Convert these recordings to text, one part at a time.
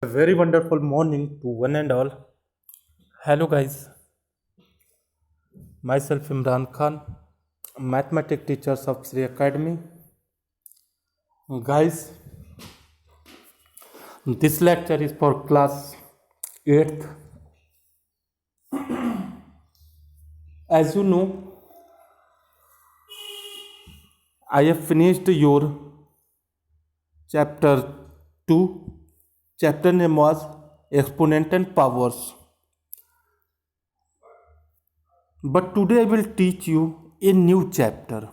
A very wonderful morning to one and all. Hello, guys. Myself Imran Khan, mathematics teachers of Sri Academy. Guys, this lecture is for class 8th. As you know, I have finished your chapter 2. Chapter name was Exponent and Powers. But today I will teach you a new chapter.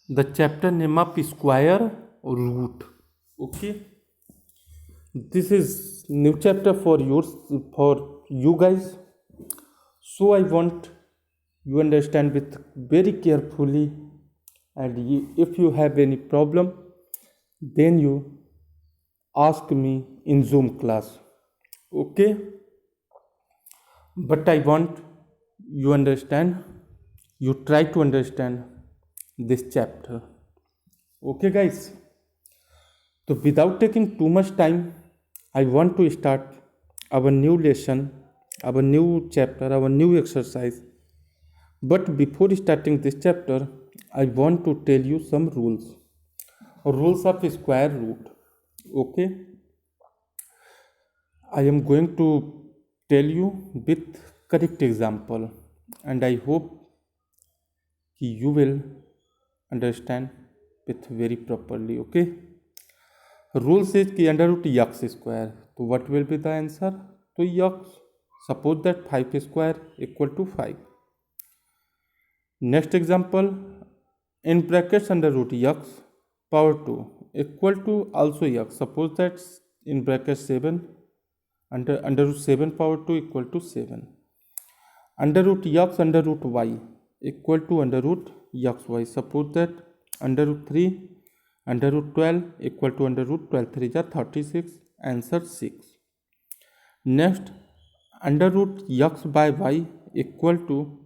The chapter name of square root. Okay. This is new chapter for you guys. So I want you understand with very carefully, and if you have any problem, then you ask me in Zoom class. Okay. But I want you understand, you try to understand this chapter. Okay, guys. So without taking too much time, I want to start our new lesson, our new chapter, our new exercise. But before starting this chapter, I want to tell you some rules. Rules of square root. Okay. I am going to tell you with correct example, and I hope you will understand with very properly. Okay. Rule says कि under root x square. So what will be the answer? So x. Suppose that 5 square equal to 5. Next example, in brackets under root x power 2 equal to also x. Suppose that in bracket 7 under root 7 power 2 equal to 7. Under root x under root y equal to under root xy. Suppose that under root 3 under root 12 equal to under root 12 3 is 36. Answer 6. Next, under root x by y equal to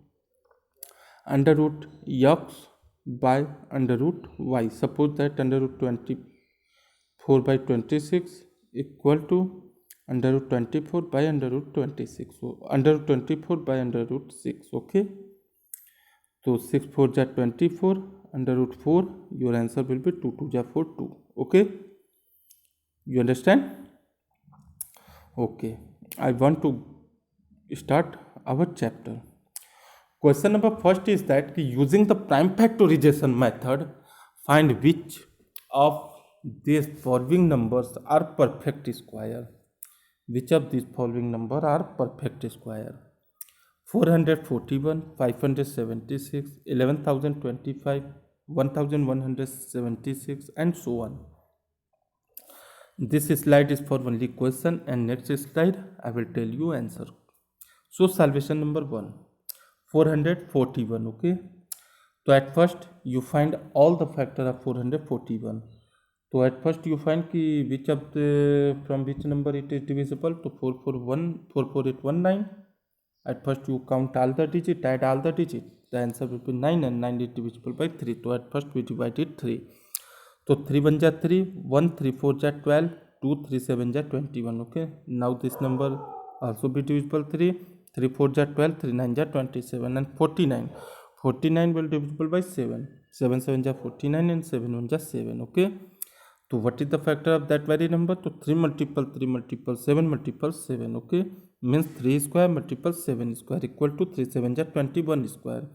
under root x by under root y. Suppose that under root 24 by 26 equal to under root 24 by under root 26. So under root 24 by under root 6. Okay. So 6 4 ja 24 under root 4. Your answer will be 2 2 ja 4 2. Okay. You understand? Okay. I want to start our chapter. Question number first is that using the prime factorization method, find which of these following numbers are perfect square. Which of these following numbers are perfect square? 441, 576, 11,025, 1176, and so on. This slide is for only question, and next slide I will tell you answer. So salvation number 1, 441. Okay. So at first you find all the factor of 441. So at first you find ki which of the from which number it is divisible. To 44819. At first you count all the digit, add all the digit. The answer will be 9, and 9 is divisible by 3. So at first we divided 3. So 3 1 ja 3, 1 3 4 ja 12, 2 3 7 ja 21. Okay. Now this number also be divisible 3. 3 4 ja 12, 3 9 ja 27, and 49. 49 will divisible by 7. 7 7 ja 49, and 7 1 ja 7. Okay. So what is the factor of that very number? So 3 multiple 3 multiple 7 multiple 7. Okay. Means 3 square multiple 7 square equal to 3 7 ja 21 square.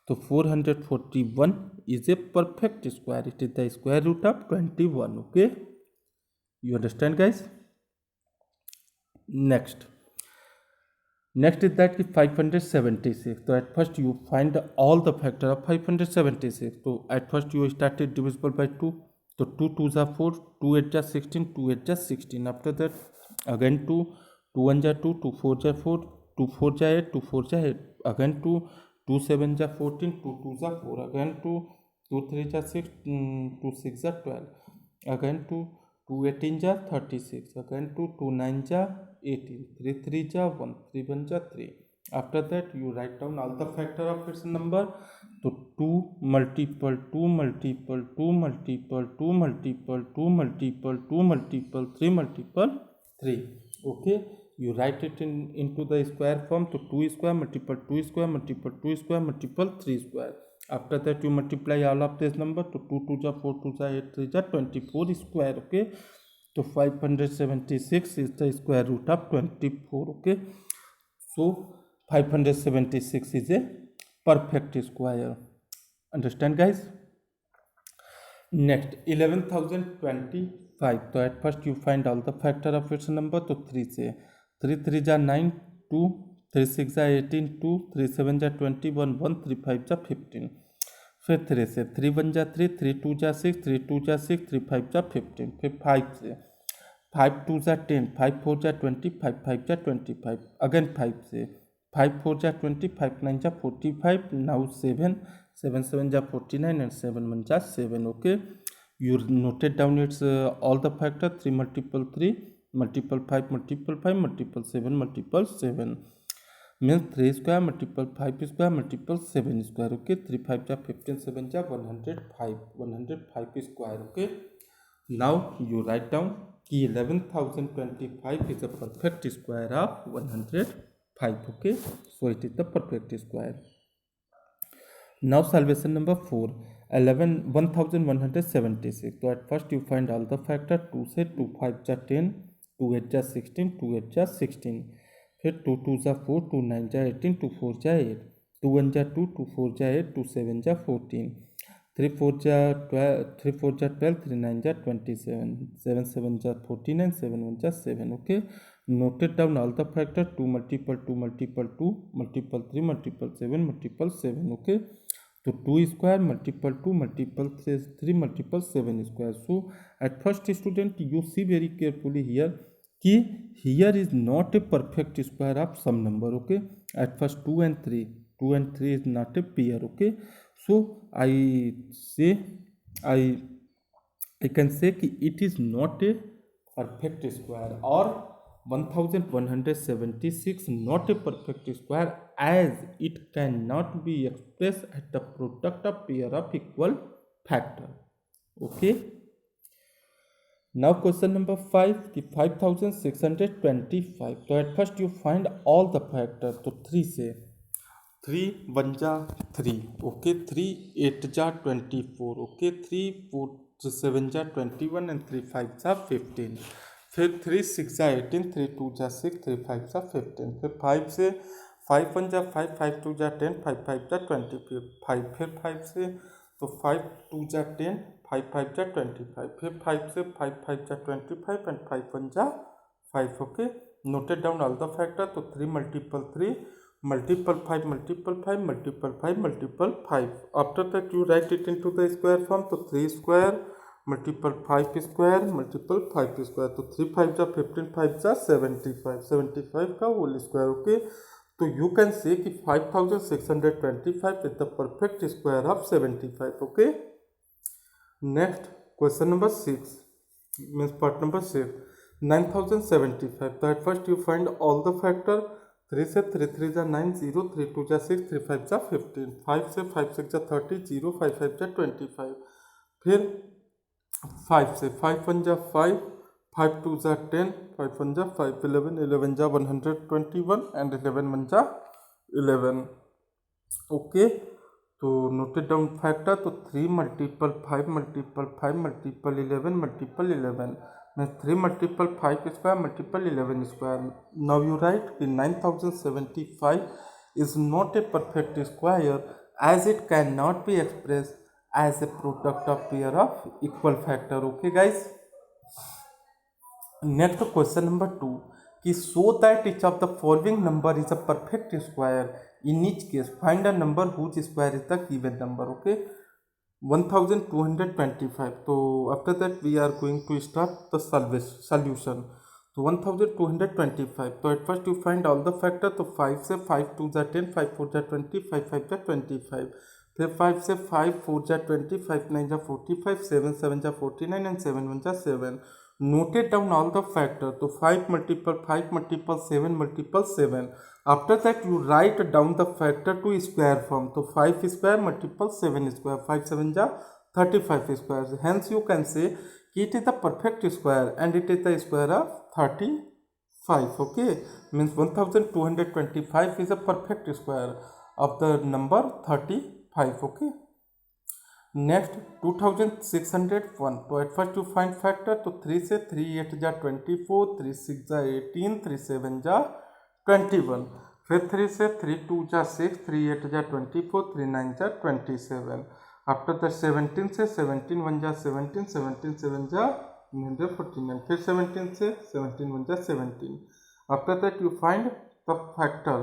So 441 is a perfect square. It is the square root of 21. Okay. You understand, guys? Next is that 576. So at first you find all the factor of 576. So at first you started divisible by 2. So 2 2s are 4, 2 8 ja 16, 2 8 ja 16. After that again 2, 2 1 ja 2, 2 4 ja 4, 2 4 ja 8, 2 4 ja 8. Again 2, 2 7 ja 14, 2 2 ja 4. Again 2, 2 3 ja 6, 2 6 ja 12. Again 2, 2 18 ja 36. Again 2, 2 9 ja 18. 3 3 ja 1, 3 1 ja 3. After that you write down all the factor of its number. So 2 multiple 2 multiple 2 multiple 2 multiple 2 multiple 2 multiple 3 multiple 3. Okay, you write it into the square form. So 2 square multiple 2 square multiple 2 square multiple 3 square. After that you multiply all of this number. To 2 2 ja 4 2 ja 8 3 ja 24 square. Okay, so 576 is the square root of 24. Okay, so 576 is a perfect square. Understand, guys? Next, 11,025. So at first you find all the factor of its number. So 3 से 3 3 जा 9, 2 3 6 जा 18, 2 3 7 जा 21, 1 3 5 जा 15. फिर 3 से 3 1 जा 3, 3 2 जा 6, 3 2 जा 6, 3 5 जा 15. फिर 5 से 5 2 जा 10, 5 4 जा 20, 5 5 जा 25. Again 5 से 5 4 जा 20, 5 9 जा 45. Now 7 7 7 ja 49 and 7 1 ja 7. Okay, you noted down its all the factor. 3 multiple 3 multiple 5 multiple 5 multiple 7 multiple 7 means 3 square multiple 5 square multiple 7 square. Okay, 3 5 ja 15, 7 ja 105 square. Okay, now you write down ki 11,025 is a perfect square of 105. Okay, so it is the perfect square. Now salvation number 4, 1176. So at first you find all the factor. 2 से 2 5 जा 10, 2 8 जा 16, 2 8 जा 16. फिर 2 2 जा 4, 2 9 जा 18, 2 4 जा 8, 2 1 जा 2, 2 4 जा 8, 2 7 जा 14, 3 4 जा 12, 3 4 जा 12, 3 9 जा 27, 7 7 जा 49, 7 1 जा 7. Okay, noted down all the factor. 2 multiple 2 multiple 2 multiple 3 multiple 7 multiple 7. Okay, so 2 square multiple 2 multiple 3 multiple 7 square. So at first student you see very carefully here कि here is not a perfect square of some number. Okay, at first 2 and 3 is not a pair. Okay, so I can say कि it is not a perfect square, or 1176 not a perfect square, as it cannot be expressed as the product of pair of equal factor. Okay, now question number 5, 5625. So at first you find all the factors. So 3 से 3 1 जा 3. Okay, 3 8 जा 24. Okay, 3 4 7 जा 21 and 3 5 जा 15. फिर 3 6 जा 18, 3 2 जा 6, 3 5 जा 15. फिर 5 से 5 1 जा 5, 5 2 जा 10, 5 5 जा 25. फिर 5 से तो 5 2 जा 10, 5 5 जा 25. फिर 5 से 5 5 जा 25 and 5 1 जा 5. Okay, noted down all the factor. तो 3 multiple 3 multiple 5 multiple 5 multiple 5 multiple 5. After that you write it into the square form. तो 3 square multiple 5 square multiple 5 square. तो 3 5 जा 15, 5 जा 75 का whole square. Okay, तो you can say कि 5625 is the perfect square of 75. Okay, next question number 6 means part number 6, 9075. So at first you find all the factor. 3 से 3 3 जा 9, 0 3 2 जा 6, 3 5 जा 15. 5 से 5 6 जा 30, 0 5 5 जा 25. फिर 5 से 5 1 जा 5, 5 2 जा 10, 5 1 जा 5, 11 11 जा 121 and 11 1 जा 11. Okay, तो noted down factor. तो 3 multiple 5 multiple 5 multiple 11 multiple 11 means 3 multiple 5 square multiple 11 square. Now you write कि 9075 is not a perfect square, as it cannot be expressed as a product of pair of equal factor. Okay guys, next question number 2 कि so that each of the following number is a perfect square. In each case find a number whose square is the given number. Okay, 1225. So after that we are going to start the solution. So 1225. So at first you find all the factor. तो 5 से 5 2 जा 10, 5 4 जा 20, 5 5 जा 25. फिर 5 से 5 4 जा 20, 5 9 जा 45, 7 7 जा 49 and 7 1 जा 7. Noted down all the factor. तो 5 multiple 5 multiple 7 multiple 7. After that you write down the factor to square form. तो 5 square multiple 7 square, 5 7 जा 35 square. Hence you can say it is the perfect square and it is the square of 35. 5. Okay, means 1225 is a perfect square of the number 35. Okay, next 2601. तो at first you find factor, तो 3 से 3 8 जा 24, 3 6 जा 18, 3 7 जा 21, फिर 3 से 3 2 जा 6, 3 8 जा 24, 3 9 जा 27. आफ्टर द 17 से 17 1 जा 17, 17 7 जा 49, फिर 17 से 17 1 जा 17. After that you find the factor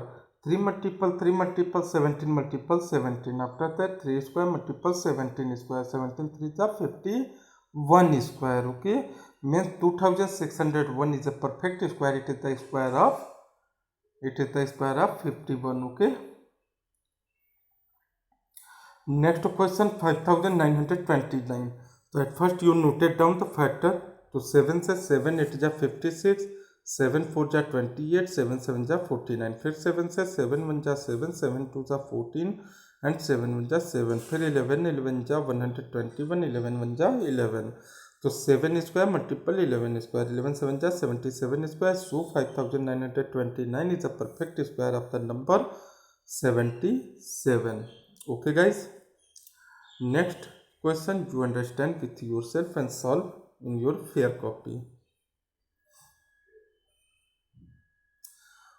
3 multiple 3 multiple 17 multiple 17. After that 3 square multiple 17 square, 17 3 is 51 square. Okay, means 2601 is a perfect square. It is the square of 51. Okay, next question 5929. So at first you noted down the factor. तो 7 से 7 8 जा 56, 7 4 जा 28, 7 7 जा 49, फिर 7 से 7 1 जा 7, 7 2 जा 14 and 7 1 जा 7, फिर 11 11 जा 121, 11 1 जा 11. तो 7 स्क्वायर मल्टीपल 11 स्क्वायर, 11 7 जा 77 square. So 5929 is a perfect square of the number 77. Okay guys, next question you understand with yourself and solve in your fair copy.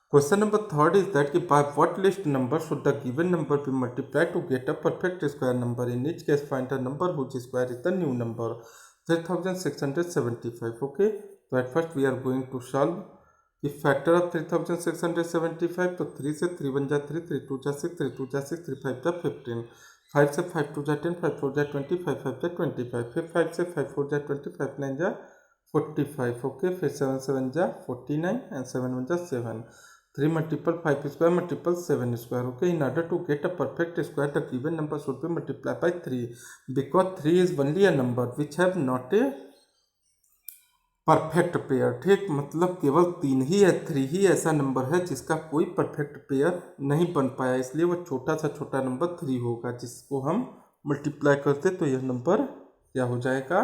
Question number third is that by what list number should the given number be multiplied to get a perfect square number? In each case find a number whose square is the new number. 3675. Okay, so at first we are going to solve the factor of 3675. तो 3 से 3 1 जा 3, 3 2 जा 6, 3 2 जा 6, 3 5 जा 15, 5 से 5 2 जा 10, 5 4 जा 20, 5 5 जा 25, फिर 5 से 5 4 जा 20, 5 9 जा 45. Okay, फिर 7 7 जा 49 and 7 1 जा 7. 3 multiple 5 square multiple 7 square. Okay, in order to get a perfect square the given number should be multiplied by 3, because 3 is only a number which have not a perfect pair. ठीक, मतलब केवल 3 ही है, 3 ही ऐसा number है जिसका कोई perfect pair नहीं बन पाया, इसलिए वो छोटा सा छोटा नंबर 3 होगा जिसको हम मल्टीप्लाई करते तो यह नंबर क्या हो जाएगा,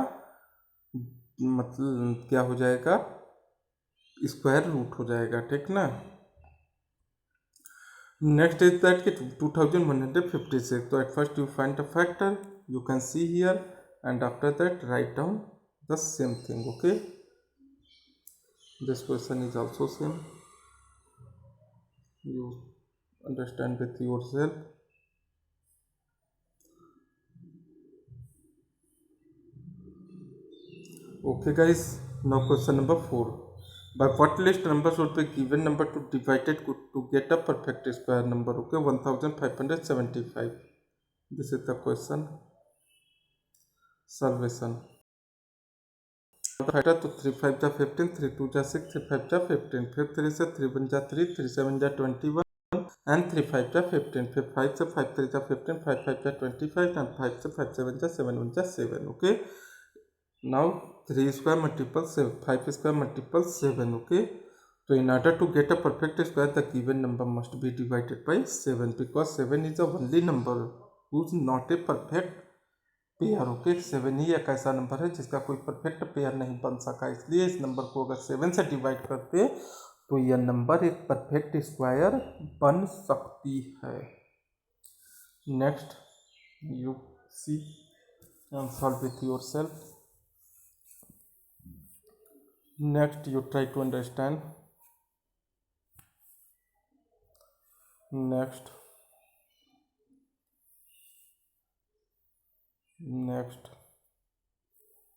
मतलब क्या हो जाएगा, स्क्वायर रूट हो जाएगा. ठीक ना. Next is that 2156. So at first you find the factor, you can see here, and after that write down the same thing. Okay, this question is also same, you understand with yourself. Okay guys, now question number 4. By what list number should be given number to divide it to get a perfect square number? Okay, 1575. This is the question. Salvation. factor तो 3 5 जा 15, 3 2 जा 6, 3 5 जा 15, फिर 3 से 3 1 जा 3, 3 7 जा 21 and 3 5 जा 15, फिर 5 से 5 3 जा 15, 5 5 जा 25 and 5 से 5 7 जा 7 1 जा 7. Okay, now 3 square multiple 7, 5 square multiple 7. Okay, so in order to get a perfect square the given number must be divided by 7, because 7 is the only number who's not a perfect pair. Okay, 7 ही एक ऐसा number है जिसका कोई perfect pair नहीं बन सका, इसलिए इस नंबर को अगर 7 से डिवाइड करते तो यह नंबर एक परफेक्ट स्क्वायर बन सकती है. Next you see and solve with yourself. Next you try to understand. Next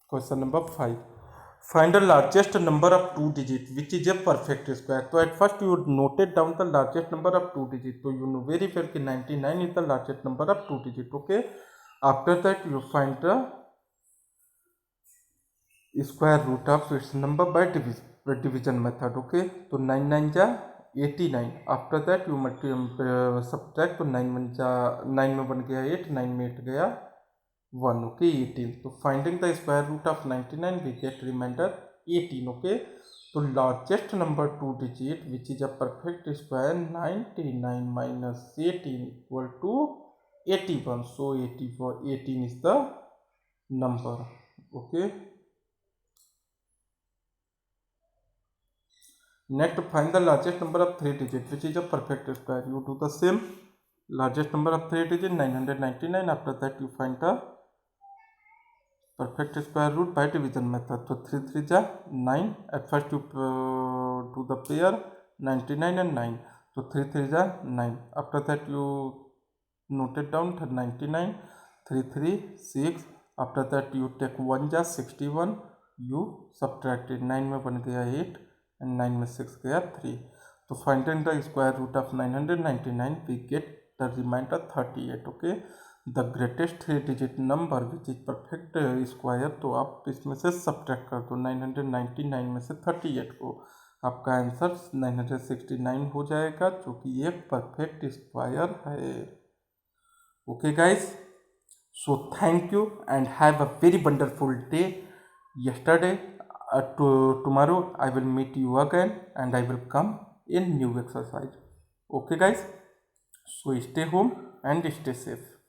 question number 5. Find the largest number of 2 digit which is a perfect square. So at first you noted down the largest number of 2 digit. So you know very well that 99 is the largest number of 2 digit. Okay, after that you find the square root of its number by division method. Okay, so 9 9 जा 89. After that you subtract, तो 9 1 जा 9 में बन गया 8, 9 में 8 गया 1. Okay, 18. So finding the square root of 99 we get remainder 18. Okay, so largest number 2 digit which is a perfect square, 99 minus 18 equal to 81. So 18 is the number. Okay, Next, find the largest number of 3 digits, which is a perfect square. You do the same. Largest number of 3 digits 999. After that, you find the perfect square root by division method. So 3 3 ja 9. At first, you do the pair 99 and 9. So 3 3 ja 9. After that, you note it down 99. 3 3 6. After that, you take 1 ja 61. You subtract it. 9 में बन गया 8 and 9 में 6 गया 3. So finding the square root of 999, we get the remainder 38. Okay, the greatest 3 digit number which is perfect square. तो आप इसमें से subtract कर दो 999 में से 38 को, आपका आंसर 969 हो जाएगा, जो कि एक परफेक्ट स्क्वायर है. Okay guys, so thank you and have a very wonderful day. Yesterday tomorrow I will meet you again and I will come in new exercise. Okay guys, so stay home and stay safe.